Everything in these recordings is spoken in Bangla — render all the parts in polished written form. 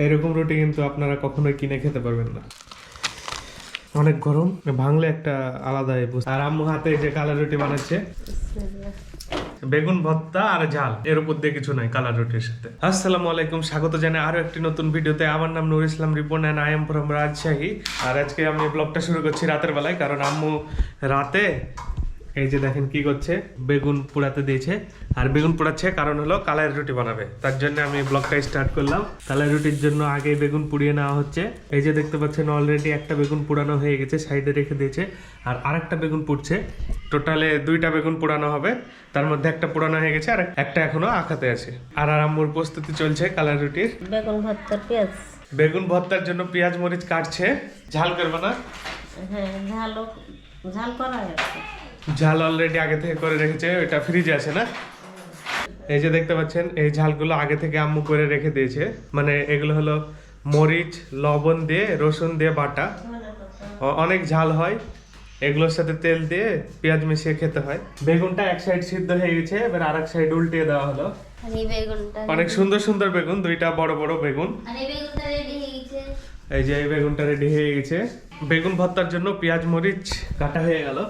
এরকম রুটি কিন্তু আপনারা কখনোই কিনে খেতে পারবেন না। অনেক গরম, ভাঙলে একটা আলাদাই বুঝতে। আর আম্মু হাতে যে কালার রুটি বানাচ্ছে, বেগুন ভর্তা আর ঝাল, এর উপর দিয়ে কিছু নাই কালার রুটির সাথে। আসসালামু আলাইকুম, স্বাগত জানাই আরো একটি নতুন ভিডিওতে। আমার নাম Nur Islam Ripon and I am from Rajshahi. আর আজকে আমি ব্লগটা শুরু করছি রাতের বেলায়, কারণ আম্মু রাতে এই যে দেখেন কি করছে, বেগুন পোড়াতে দিয়েছে। আর বেগুন পোড়াচ্ছে কারণ হলো কালাই রুটি বানাবে, তার জন্য আমি ব্লগটা স্টার্ট করলাম। কালাই রুটির জন্য আগে বেগুন পুড়িয়ে নেওয়া হচ্ছে। এই যে দেখতে পাচ্ছেন অলরেডি একটা বেগুন পোড়ানো হয়ে গেছে, সাইডে রেখে দিয়েছে। আর আরেকটা বেগুন পুড়ছে, টোটালে দুইটা বেগুন পোড়ানো হবে। তার মধ্যে একটা পোড়ানো হয়ে গেছে আর একটা এখনো আখাতে আছে। আর আম্মুর প্রস্তুতি চলছে কালাই রুটির। বেগুন ভর্তার পেঁয়াজ, বেগুন ভর্তার জন্য পেঁয়াজ মরিচ কাটছে। ঝাল করবে না? হ্যাঁ ঝাল করা আছে। ঝাল অলরেডি আগে থেকে করে রেখেছে, ওটা ফ্রিজে আছে না? এই যে দেখতে পাচ্ছেন এই ঝালগুলো আগে থেকে আম্মু করে রেখে দিয়েছে। মানে এগুলো হলো মরিচ, লবণ দিয়ে, রসুন দিয়ে বাটা। অনেক ঝাল হয়, এগুলোর সাথে তেল দিয়ে পেঁয়াজ মিশিয়ে খেতে হয়। বেগুনটা এক সাইড সিদ্ধ হয়ে গেছে, এবার আর এক সাইড উল্টিয়ে দেওয়া হলো। আর এই বেগুনটা, অনেক সুন্দর সুন্দর বেগুন, দুইটা বড় বড় বেগুন। আর এই বেগুনটা রেডি হয়ে গেছে। এই যে এই বেগুনটা রেডি হয়ে গেছে। বেগুন ভর্তার জন্য পেঁয়াজ মরিচ কাটা হয়ে গেল।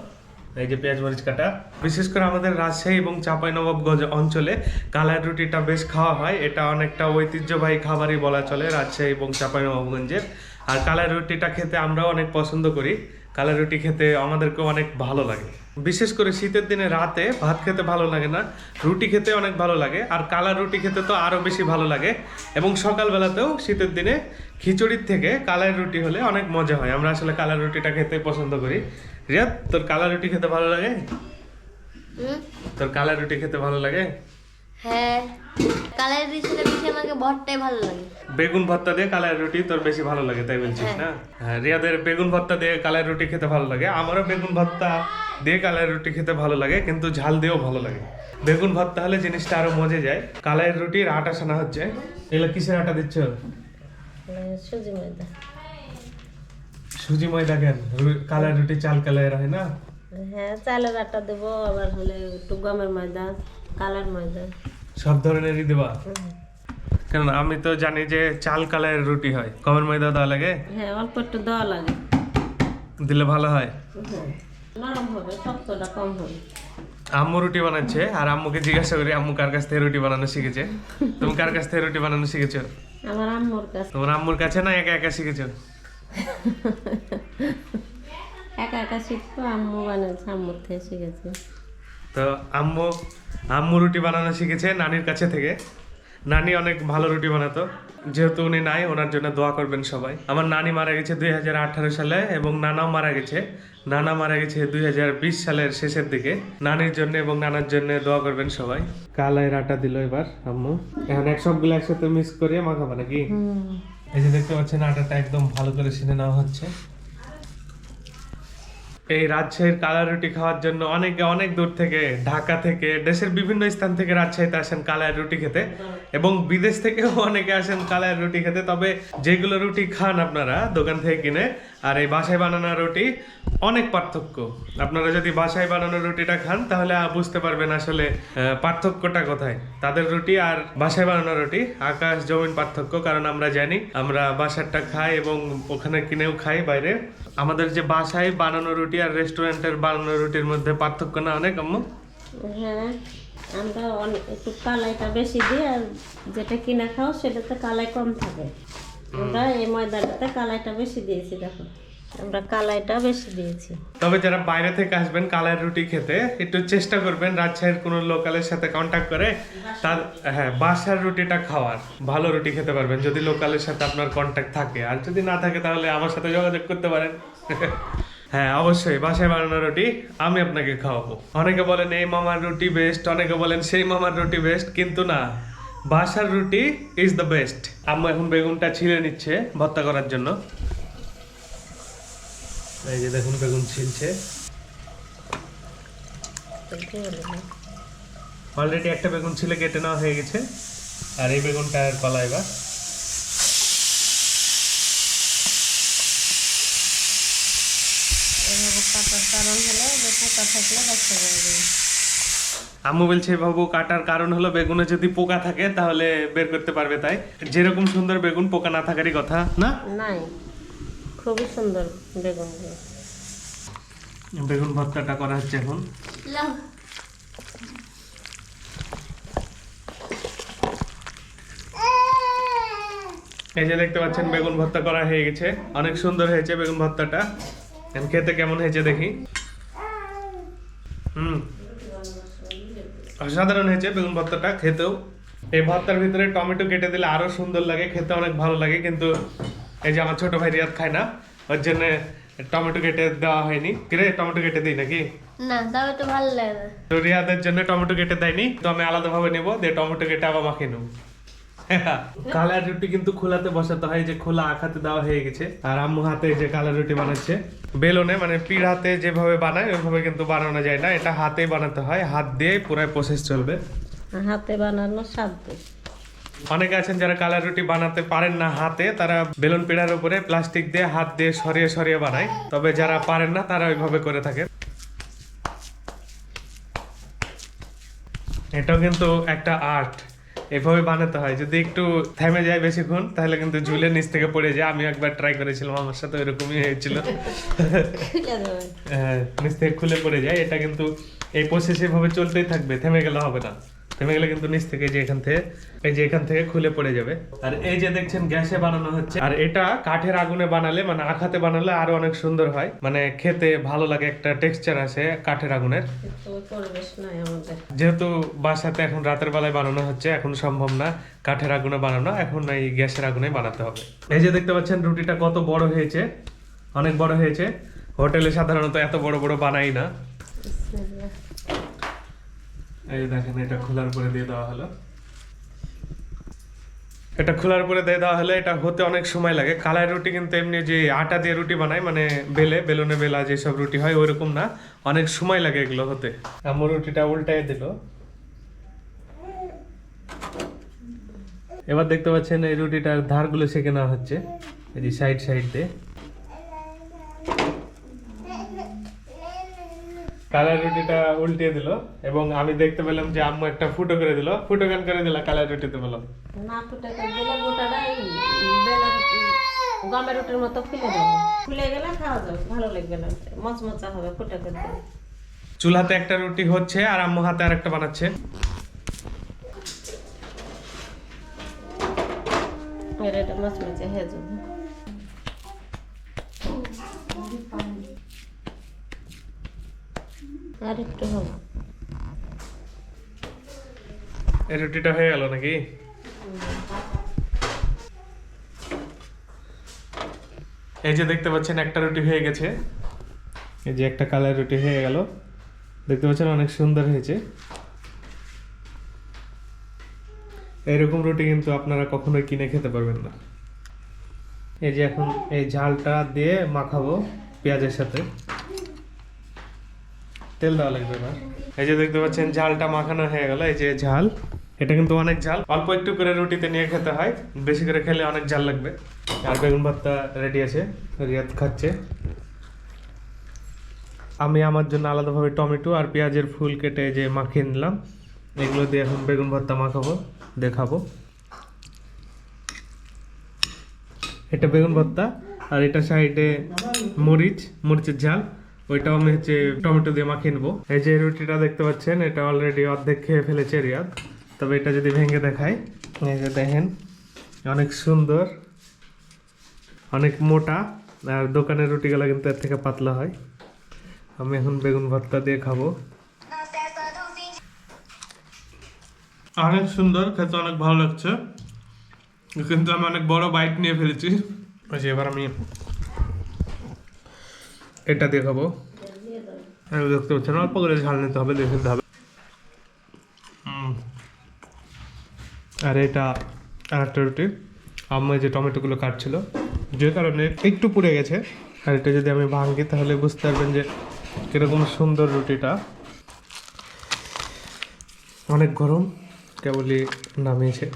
এই যে পেঁয়াজ মরিচ কাটা। বিশেষ করে আমাদের রাজশাহী এবং চাঁপাইনবাবগঞ্জ অঞ্চলে কালাই রুটিটা বেশ খাওয়া হয়। এটা অনেকটা ঐতিহ্যবাহী খাবারই বলা চলে রাজশাহী এবং চাঁপাইনবাবগঞ্জের। আর কালাই রুটিটা খেতে আমরাও অনেক পছন্দ করি। কালাই রুটি খেতে আমাদেরকেও অনেক ভালো লাগে। বিশেষ করে শীতের দিনে রাতে ভাত খেতে ভালো লাগে না, রুটি খেতে অনেক ভালো লাগে। আর কালা রুটি খেতে তো আরও বেশি ভালো লাগে। এবং সকালবেলাতেও শীতের দিনে খিচুড়ির থেকে কালাই রুটি হলে অনেক মজা হয়। আমরা আসলে কালাই রুটিটা খেতে পছন্দ করি। রিয়াদ, তোর কালা রুটি খেতে ভালো লাগে? তোর কালা রুটি খেতে ভালো লাগে? হ্যাঁ, কালাই রুটি বেশি আমাকে ভর্তাই ভালো লাগে। বেগুন ভর্তা দিয়ে কালাই রুটি তোর বেশি ভালো লাগে, তাই বলছিস না? হ্যাঁ, রিয়াদের বেগুন ভর্তা দিয়ে কালাই রুটি খেতে ভালো লাগে। আমারও বেগুন ভর্তা দিয়ে কালাই রুটি খেতে ভালো লাগে, কিন্তু ঝাল দিয়েও ভালো লাগে। বেগুন ভর্তা হলে জিনিসটা আরো মজে যায়। কালাই রুটির আটা সানা হচ্ছে। এগুলো কিসের আটা দিচ্ছ? সুজি ময়দা। সুজি ময়দা কেন? কালাই রুটি চাল কালাই হয় না? হ্যাঁ, চালের আটা দেবো, আবার হলে একটু গমের ময়দা, কালার ময়দা, সব ধরনেরই দেবা? কেন, আমি তো জানি যে চাল কালাইয়ের রুটি হয়, গমের ময়দা দেওয়া লাগে? হ্যাঁ অল্প একটু দেওয়া লাগে, দিলে ভালো হয়। নরম হবে, শক্তটা কম হবে। আম্মু রুটি বানাচ্ছে, আর আম্মুকে জিজ্ঞাসা করি আম্মু কার কাছ থেকে রুটি বানানো শিখেছে। তুমি কার কাছ থেকে রুটি বানানো শিখেছো? আমার আম্মুর কাছে। তোমার আম্মুর কাছে না একা একা শিখেছো? একা একা শিখতো, আম্মু বানাচ্ছে, আম্মুর থেকে শিখেছে। তো আম্মু রুটি বানানো শিখেছে নানির কাছে থেকে। নানি অনেক ভালো রুটি বানাতো। যেহেতু উনি নাই, ওনার জন্য দোয়া করবেন সবাই। আমার নানি মারা গেছে 2018 সালে, এবং নানাও মারা গেছে। নানা মারা গেছে 2020 সালের শেষের দিকে। নানির জন্য এবং নানার জন্য দোয়া করবেন সবাই। কালাই আটা দিল এবার আম্মু। এখন সবগুলো একসাথে মিক্স করে মাখাবো নাকি? এই যে দেখতে পাচ্ছেন আটাটা একদম ভালো করে ছিনে নেওয়া হচ্ছে। এই রাজশাহীর কালাই রুটি খাওয়ার জন্য অনেকে অনেক দূর থেকে, ঢাকা থেকে, দেশের বিভিন্ন স্থান থেকে রাজশাহীতে আসেন কালাই রুটি খেতে। এবং বিদেশ থেকেও অনেকে আসেন কালাই রুটি খেতে। তবে যেগুলো রুটি খান আপনারা দোকান থেকে কিনে, আর এই বাসায় বানানো রুটি অনেক পার্থক্য। আপনারা যদি বাসায় বানানো রুটিটা খান তাহলে বুঝতে পারবেন আসলে পার্থক্যটা কোথায়। তাদের রুটি আর বাসায় বানানো রুটি আকাশ জমিন পার্থক্য। কারণ আমরা জানি, আমরা বাসারটা খাই এবং ওখানে কিনেও খাই বাইরে। আমাদের যে বাসায় বানানো রুটি আর রেস্টুরেন্টের বানানো রুটির মধ্যে পার্থক্য না অনেক আম্মু? হ্যাঁ, আমরা একটু কালাইটা বেশি দিই, আর যেটা কিনা খাও সেটাতে কালাই কম থাকে। আমরা এই ময়দাটাতে কালাইটা বেশি দিয়েছি, দেখো আমরা কালাইটা বেশি দিয়েছি। তবে যারা বাইরে থেকে আসবেন কালাইয়ের রুটি খেতে, একটু চেষ্টা করবেন রাজশাহীর কোনো লোকালের সাথে কন্ট্যাক্ট করে তার বাসার রুটিটা খাওয়ার। ভালো রুটি খেতে পারবেন যদি লোকালের সাথে আপনার কন্ট্যাক্ট থাকে। আর যদি না থাকে তাহলে আমার সাথে যোগাযোগ করতে পারেন। হ্যাঁ, অবশ্যই বাসায় বানানো রুটি আমি আপনাকে খাওয়াবো। অনেকে বলেন এই মামার রুটি বেস্ট, অনেকে বলেন সেই মামার রুটি বেস্ট, কিন্তু না, বাসার রুটি ইজ দ্য বেস্ট। আম্মু এখন বেগুনটা ছিঁড়ে নিচ্ছে ভর্তা করার জন্য। এই যে দেখুন বেগুন ছিলছে। অলরেডি একটা বেগুন ছিলে কেটে নেওয়া হয়ে গেছে, আর এই বেগুনটা আর পালা এবার। এইভাবে কাটার কারণ হলো যে পোকা থাকলে বাচ্চা যাবে। আম্মু বলছে বাবু কাটার কারণ হলো বেগুনে যদি পোকা থাকে তাহলে বের করতে পারবে, তাই যেরকম সুন্দর বেগুন পোকা না থাকারই কথা না। নাই, খুবই সুন্দর বেগুন দিয়ে। বেগুন ভর্তাটা করা হচ্ছে এখন। এই যে দেখতে পাচ্ছেন বেগুন ভর্তা করা হয়ে গেছে, অনেক সুন্দর হয়েছে বেগুন ভর্তাটা। এখন খেতে কেমন হয়েছে দেখি। অসাধারণ হয়েছে বেগুন ভর্তাটা খেতেও। এই ভর্তার ভিতরে টমেটো কেটে দিলে আরো সুন্দর লাগে, খেতে অনেক ভালো লাগে, কিন্তু এই যে আমার ছোট ভাই রিয়াদ খায় না, ওর জন্য টমেটো কেটে দেওয়া হয়নি। কিরে টমেটো কেটে দিই নাকি? না, তাহলে তো ভালো লাগে না। তো রিয়াদের জন্য টমেটো কেটে দেয়নি, তো আমি আলাদা ভাবে নেবো, দিয়ে টমেটো কেটে আবার মাখিয়ে নেবো। কালার রুটি কিন্তু খোলাতে বসাতে হয়, যে খোলা আখাতে দেওয়া হয়ে গেছে। আর আম্মু হাতে যে কালার রুটি বানাচ্ছে বেলনে, মানে পিড় হাতে যেভাবে বানায় ওইভাবে কিন্তু বানানো যায় না, এটা হাতেই বানাতে হয়, হাত দিয়ে পুরো প্রসেস চলবে। হাতে বানানো সাধ্য। অনেকে আছেন যারা কালার রুটি বানাতে পারেন না হাতে, তারা বেলুন পিড়ার উপরে প্লাস্টিক দিয়ে হাত দিয়ে সরিয়ে সরিয়ে বানায়, তবে যারা পারেন না তারা ওইভাবে করে থাকে। এটাও কিন্তু একটা আর্ট, এভাবে বানাতে হয়। যদি একটু থেমে যায় বেশিক্ষণ তাহলে কিন্তু ঝুলে নিচ থেকে পড়ে যায়। আমি একবার ট্রাই করেছিলাম, আমার সাথে ওইরকমই হয়েছিল। হ্যাঁ, নিচ থেকে খুলে পড়ে যায়। এটা কিন্তু এই প্রসেস এভাবে চলতেই থাকবে, থেমে গেলে হবে না। থেমে গেলে কিন্তু নিচ থেকে যে এখান থেকে এই যে এখান থেকে খুলে পড়ে যাবে। আর এই যে দেখছেন গ্যাসে বানানো হচ্ছে, আর এটা কাঠের আগুনে বানালে মানে আখাতে বানালে আরো অনেক সুন্দর হয়, মানে খেতে ভালো লাগে, একটা টেক্সচার আছে কাঠের আগুনের। পরিবেশ নাই আমাদের, যেহেতু বাসাতে এখন রাতের বেলায় বানানো হচ্ছে, এখন সম্ভব না কাঠের আগুনে বানানো, এখন এই গ্যাসের আগুনে বানাতে হবে। এই যে দেখতে পাচ্ছেন রুটিটা কত বড় হয়েছে, অনেক বড় হয়েছে। হোটেলে সাধারণত এত বড় বড় বানাই না। এই দেখেন এটা খোলার পরে দিয়ে দেওয়া হলো, এটা খোলার পরে দিয়ে দেওয়া হলে এটা হতে অনেক সময় লাগে। কালাই রুটি কিন্তু এমনি যে আটা দিয়ে রুটি বানায়, মানে বেলুনে বেলা যেসব রুটি হয় ওইরকম না, অনেক সময় লাগে এগুলো হতে। আমার রুটিটা উল্টাই দিল। এবার দেখতে পাচ্ছেন এই রুটিটার ধারগুলো সেঁকে নেওয়া হচ্ছে, এই যে সাইড সাইড দিয়ে। কালাই রুটিটা উল্টিয়ে দিল এবং আমি দেখতে পেলাম যে আম্মু একটা ফুটো করে দিল, ফুটো গান করে দিল কালাই রুটিতে। বললাম না, ফুটো করে দিলে গোটাটা গমের রুটির মতো ফুলে যাবে, ফুলে গেলে খাওয়া যাবে, ভালো লাগবে না, মচমচা হবে ফুটো করে দিলে। চুলাতে একটা রুটি হচ্ছে আর আম্মু হাতে আরেকটা বানাচ্ছে। এটা মচমচে হয়ে যাবে। আর একটু হবে। এই রুটিটা হয়ে গেল নাকি? এই যে দেখতে পাচ্ছেন একটা রুটি হয়ে গেছে, এই যে একটা কালার রুটি হয়ে গেল, দেখতে পাচ্ছেন অনেক সুন্দর হয়েছে। এইরকম রুটি কিন্তু আপনারা কখনোই কিনে খেতে পারবেন না। এই যে এখন এই ঝালটা দিয়ে মাখাবো পেঁয়াজের সাথে, তেল দেওয়া লাগবে না। এই যে দেখতে পাচ্ছেন ঝালটা মাখানো হয়ে গেল, এই যে ঝাল, এটা কিন্তু অনেক ঝাল, অল্প একটু করে রুটিতে নিয়ে খেতে হয়, বেশি করে খেলে অনেক ঝাল লাগবে। আর বেগুন ভর্তা রেডি আছে, রিয়াদ খাচ্ছে। আমি আমার জন্য আলাদাভাবে টমেটো আর পেঁয়াজের ফুল কেটে যে মাখিয়ে নিলাম, এগুলো দিয়ে এখন বেগুন ভর্তা মাখাবো, দেখাবো। এটা বেগুন ভর্তা, আর এটা সাইডে মরিচের ঝাল, ওইটাও আমি হচ্ছে টমেটো দিয়ে মাখিয়ে নেবো। এই যে রুটিটা দেখতে পাচ্ছেন, এটা অলরেডি অর্ধেক খেয়ে ফেলেছে রিয়াদ, তবে এটা যদি ভেঙে দেখাই, এই যে দেখেন অনেক সুন্দর, অনেক মোটা, আর দোকানের রুটিগুলো কিন্তু এর থেকে পাতলা হয়। আমি এখন বেগুন ভর্তা দিয়ে খাবো। অনেক সুন্দর খেতে, অনেক ভালো লাগছে, কিন্তু আমি অনেক বড় বাইট নিয়ে ফেলেছি। এবার আমি এটা দিয়ে খাবো। দেখতে পাচ্ছেন অল্প করে ঝাল নিতে হবে, দেখে নিতে হবে। আর এটা আর একটা রুটি, আম্মা যে টমেটোগুলো কাটছিল, যে কারণে একটু পুড়ে গেছে। আর এটা যদি আমি ভাঙি তাহলে বুঝতে পারবেন যে কিরকম সুন্দর রুটিটা। অনেক গরম, কেবলই নামিয়েছে।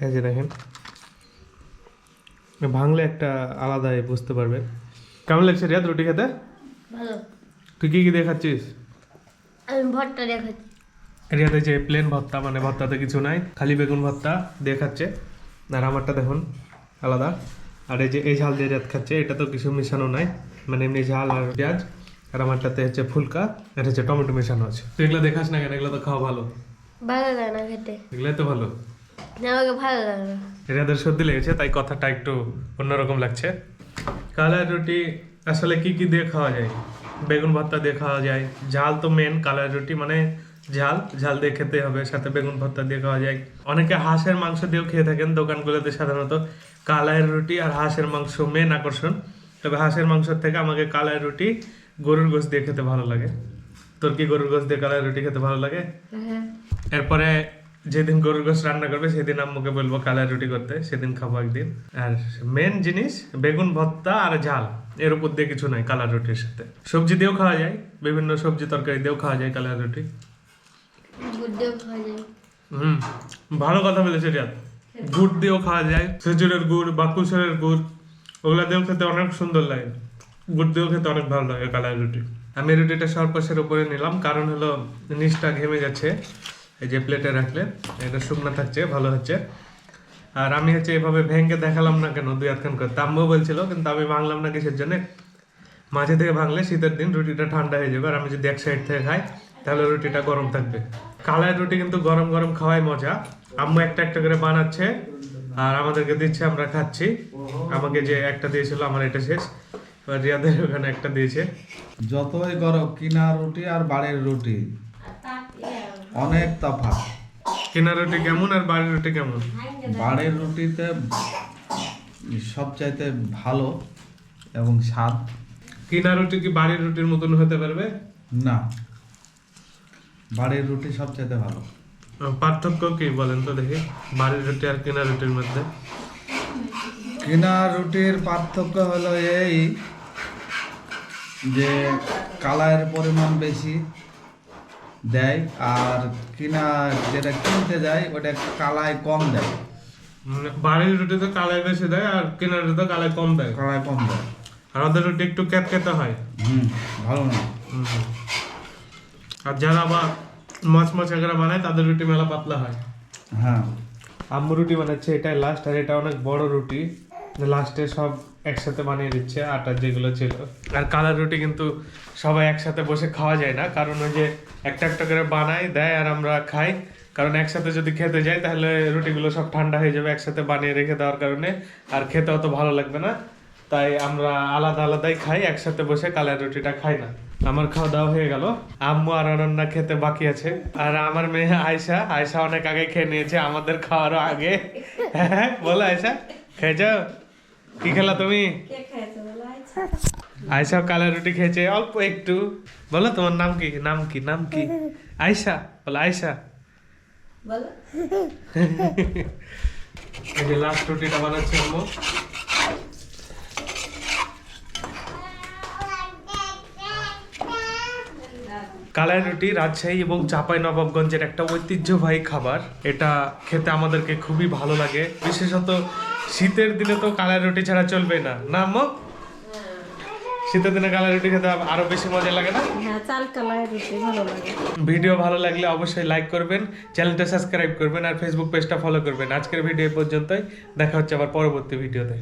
এই যে দেখেন, ভাঙলে একটা আলাদাই বুঝতে পারবেন। কেমন লাগছে রিয়াদ রুটি খেতে? ভালো। তুই কি কি দেখাচ্ছিস? আমি ভর্তা দেখাচ্ছি। রিয়াদ এই যে প্লেন ভর্তা, মানে ভর্তাতে কিছু নাই, খালি বেগুন ভর্তা দিয়ে খাচ্ছে। আর আমারটা দেখুন আলাদা। আর এই যে এই ঝাল দিয়ে রিয়াদ খাচ্ছে, এটা তো কিছু মেশানো নাই, মানে এমনি ঝাল আর পেঁয়াজ। আর আমারটাতে হচ্ছে ফুলকা, এটা হচ্ছে টমেটো মেশানো আছে। তুই এগুলো দেখাস না কেন? এগুলো তো খাওয়া ভালো। ভালো লাগে না খেতে, এগুলাই তো ভালো। না আমাকে ভালো লাগে না। রিয়াদের সর্দি লেগেছে, তাই কথাটা একটু অন্যরকম লাগছে। কালাই রুটি আসলে কি কি দিয়ে খাওয়া যায়? বেগুন ভর্তা দিয়ে খাওয়া যায়, ঝাল তো মেন। কালাই রুটি মানে ঝাল, ঝাল দিয়ে খেতে হবে, সাথে বেগুন ভর্তা দিয়ে খাওয়া যায়। অনেকে হাঁসের মাংস দিয়েও খেয়ে থাকেন দোকানগুলোতে। সাধারণত কালাইয়ের রুটি আর হাঁসের মাংস মেন আকর্ষণ। তবে হাঁসের মাংসের থেকে আমাকে কালাইয়ের রুটি গরুর গোশত দিয়ে খেতে ভালো লাগে। তোর কি গরুর গোশত দিয়ে কালাইয়ের রুটি খেতে ভালো লাগে? হ্যাঁ, এরপরে যেদিন গরুর গোশত রান্না করবে সেদিন আম্মুকে বলবো কালাই রুটি করতে, সেদিন খাবো একদিন। আর মেন জিনিস বেগুন ভর্তা আর ঝাল, এর উপর দিয়ে কিছু নাই কালাই রুটির সাথে। সবজি দিয়েও খাওয়া যায়, বিভিন্ন সবজি তরকারি দিয়েও খাওয়া যায় কালাই রুটি। গুড় দিয়েও খাওয়া যায়। ভালো কথা বলেছে রিয়াদ। গুড় দিয়েও খাওয়া যায়, খেজুরের গুড় বা কুসুরের গুড়, ওগুলা দিয়েও খেতে অনেক সুন্দর লাগে। গুড় দিয়েও খেতে অনেক ভালো লাগে কালাই রুটি। আমি রুটিটা সরপাশের উপরে নিলাম, কারণ হলো নিচটা ঘেমে যাচ্ছে। এই যে প্লেটে রাখলে এটা শুকনো থাকছে, ভালো হচ্ছে। আর আমি হচ্ছে এভাবে ভেঙে দেখালাম না কেন, দুই হাতখান করে আম্মু বলছিল, কিন্তু আমি ভাঙলাম না কিসের জন্য? মাঝে থেকে ভাঙলে শীতের দিন রুটিটা ঠান্ডা হয়ে যাবে, আর আমি যদি এক সাইড থেকে খাই তাহলে রুটিটা গরম থাকবে। কালাই রুটি কিন্তু গরম গরম খাওয়াই মজা। আম্মু একটা একটা করে বানাচ্ছে আর আমাদেরকে দিচ্ছে, আমরা খাচ্ছি। আমাকে যে একটা দিয়েছিল, আমার এটা শেষ। এবার রিয়াদের ওখানে একটা দিয়েছে। যতই গরম, কিনা রুটি আর বাড়ির রুটি অনেক তফাৎ। কিনা রুটি কেমন আর বাড়ির রুটি কেমন? বাড়ির রুটিতে সবচাইতে ভালো এবং স্বাদ। কিনা রুটি কি বাড়ির রুটির মতন হতে পারবে না, বাড়ির রুটি সবচাইতে ভালো। পার্থক্য কি বলেন তো দেখি, বাড়ির রুটি আর কিনা রুটির মধ্যে? কিনা রুটির পার্থক্য হলো এই যে কালাইয়ের পরিমাণ বেশি দেয়, আর কিনা যেটা কিনতে যায় ওটা কালাই কম দেয়। বাড়ির রুটিতে কালাই বেশি দেয় আর কিনা রুটিতে কালাই কম দেয়। কালাই কম দেয়। আর ওদের রুটি একটু ক্যাতক্যাতে হয়। ভালো না। আর যারা আবার মাছ মাছ এগারা বানায় তাদের রুটি মেলা পাতলা হয়। হ্যাঁ, আম্মু রুটি বানাচ্ছে, এটাই লাস্ট। আর এটা অনেক বড় রুটি, লাস্টে সব একসাথে বানিয়ে দিচ্ছে আটা যেগুলো ছিল। আর কালার রুটি কিন্তু সবাই একসাথে বসে খাওয়া যায় না, কারণ ওই যে একটা একটা করে বানায় দেয় আর আমরা খাই। কারণ একসাথে যদি খেতে যাই তাহলে রুটিগুলো সব ঠান্ডা হয়ে যাবে একসাথে বানিয়ে রেখে দেওয়ার কারণে, আর খেতে অত ভালো লাগবে না। তাই আমরা আলাদা আলাদাই খাই, একসাথে বসে কালার রুটিটা খাই না। আমার খাওয়া দাওয়া হয়ে গেল, আম্মু আর অনন্যা খেতে বাকি আছে। আর আমার মেয়ে আয়শা অনেক আগে খেয়ে নিয়েছে, আমাদের খাওয়ারও আগে। হ্যাঁ বলো আয়শা, খেয়েছ? কি খেলা তুমি? আয়শা কালার রুটি খেয়েছে অল্প একটু। বলো তোমার নাম কি? নাম কি? নাম কি? আয়শা বলো, আয়শা। এই যে লাস্ট রুটিটা বানাচ্ছে আম্মু। কালাই রুটি রাজশাহী এবং চাঁপাইনবাবগঞ্জের একটা ঐতিহ্যবাহী খাবার। এটা খেতে আমাদেরকে খুবই ভালো লাগে, বিশেষত শীতের দিনে তো কালাই রুটি ছাড়া চলবে না, না আম্মু? শীতের দিনে কালাই রুটি খেতে আরো বেশি মজা লাগে না? হ্যাঁ, চাল কালাই রুটি ভালো লাগে। ভিডিও ভালো লাগলে অবশ্যই লাইক করবেন, চ্যানেলটা সাবস্ক্রাইব করবেন আর ফেসবুক পেজটা ফলো করবেন। আজকের ভিডিও পর্যন্তই, দেখা হচ্ছে আবার পরবর্তী ভিডিওতে।